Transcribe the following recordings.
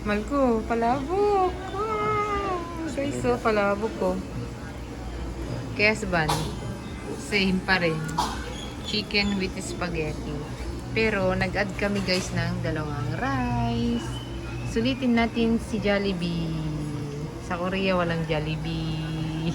Malko, palabok. Guys, so palabok ko. Kesban, same pa rin. Chicken with spaghetti. Pero nag-add kami guys ng dalawang rice. Sulitin natin si Jollibee. Sa Korea walang Jollibee.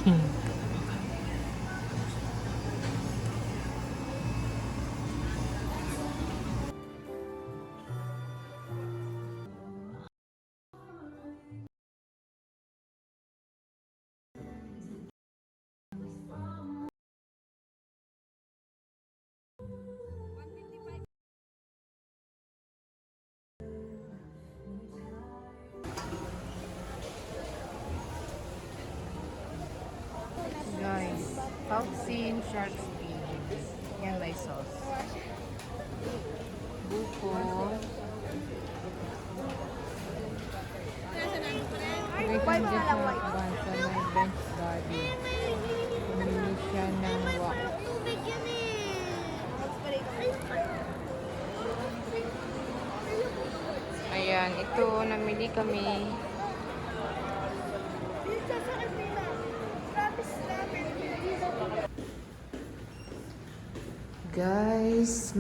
Guys, Pauxin Shark's Fin. Yan may sauce. Buko. May kanya siya basa may bench body. Pumili siya ng wok. Ayan, ito namili kami. Guys,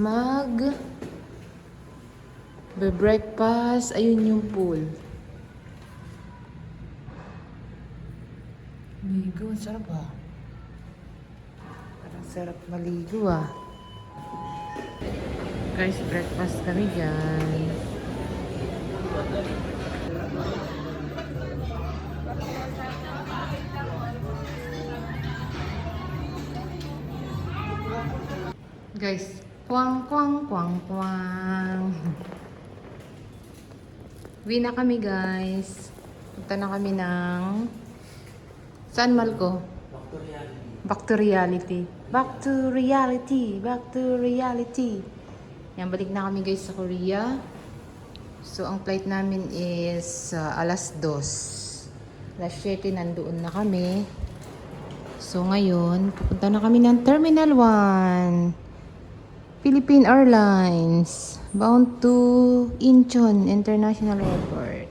breakfast. Ayun yung pool. Maligo, sarap ah. Parang sarap maligo ah. Guys, breakfast kami dyan. Guys, kwang kwang kwang kwang. Uwi na kami guys. Punta na kami ng saan Malko? Back to reality. Back to reality. Back to reality. Yan, balik na kami guys sa Korea. So, ang flight namin is alas 2. Alas 7 nandoon na kami. So, ngayon, pupunta na kami ng Terminal 1. Philippine Airlines. Bound to Incheon International Airport.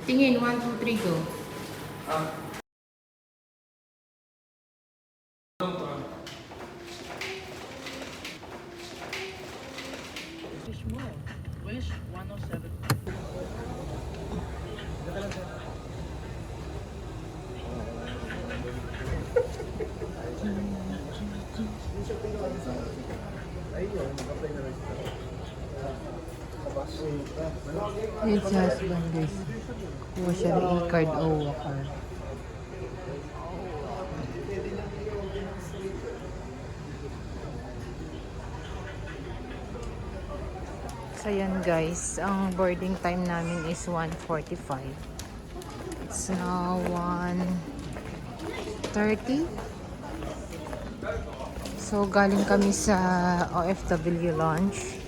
Tingin, 1, 2, 3, go. Wish 107. Yun si husband guys. Kuha siya ng e-card o walker. So yan guys, ang boarding time namin is 1:45. It's now 1:30. So galing kami sa OFW lunch.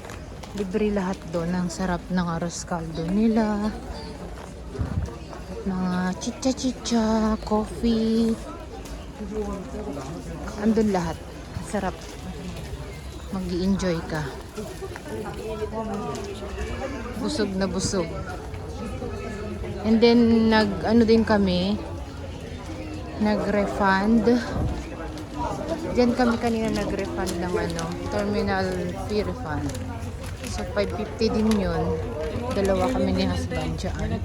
Libre lahat doon. Ang sarap ng arroz caldo nila. Mga chicha-chicha, coffee. Andun lahat. Sarap. Mag-i-enjoy ka. Busog na busog. And then, ano din kami, nag-refund. Diyan kami kanina nag-refund ng terminal fee refund. So, 550 din yun. Dalawa kami ni husband dyan.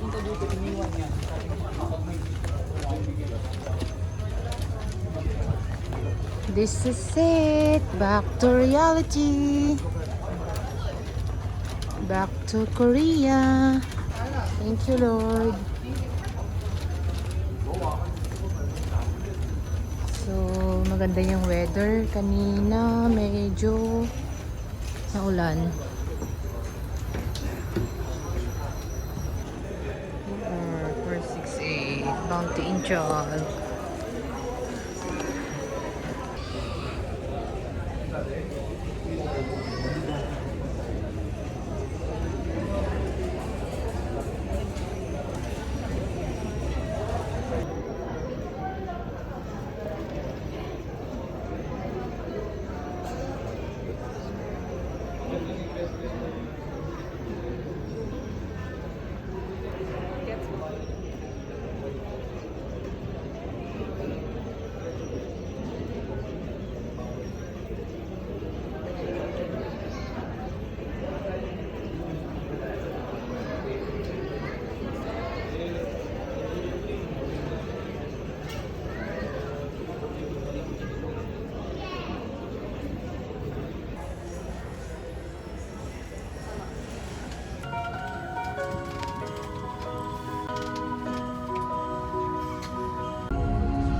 This is it. Back to reality. Back to Korea. Thank you, Lord. So, maganda yung weather. Kanina, medyo naulan. 468 bound to Incheon.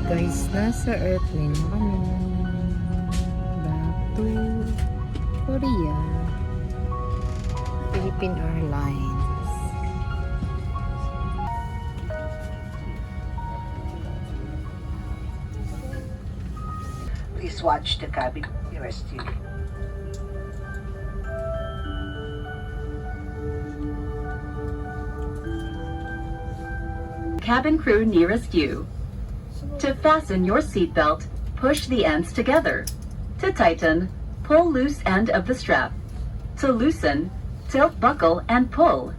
Guys, nasa airplane na kami. Back to Korea. Philippine Airlines. Please watch the cabin nearest you. Cabin crew nearest you. To fasten your seatbelt, push the ends together. To tighten, pull loose end of the strap. To loosen, tilt buckle and pull.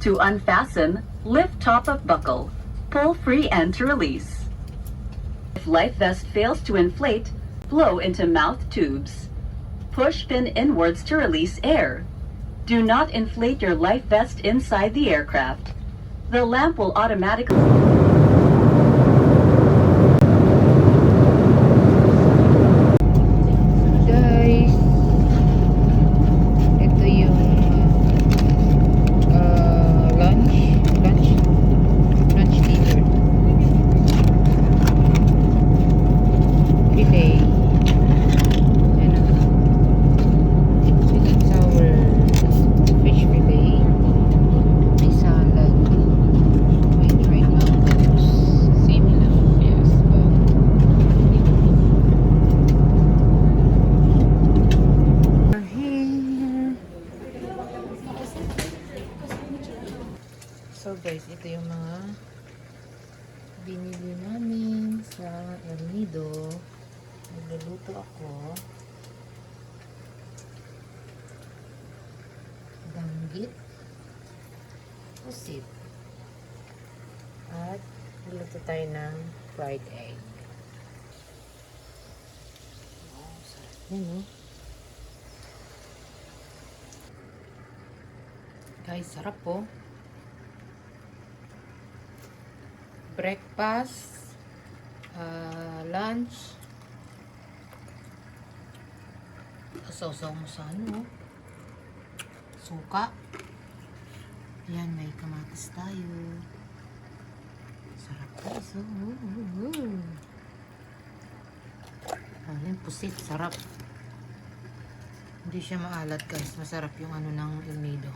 To unfasten, lift top of buckle. Pull free end to release. If life vest fails to inflate, blow into mouth tubes. Push pin inwards to release air. Do not inflate your life vest inside the aircraft. The lamp will automatically... Guys, ito yung lunch dinner. Filet. Yan o. Sweet and sour fish fillet. May salad. May dried mangoes. Same lang. Yes, but we're here. So guys, ito yung mga binili namin sa El Nido. Nagluluto ako. Danggit. Pusit. At luluto tayo ng fried egg. Wow, sarap yan, no? Guys, sarap po. Breakfast, lunch, sausaw mo sa ano, suka. Yan, may kamatis tayo. Sarap guys. Yan, pusit, sarap. Hindi siya maalat guys, masarap yung ano ng El Nido.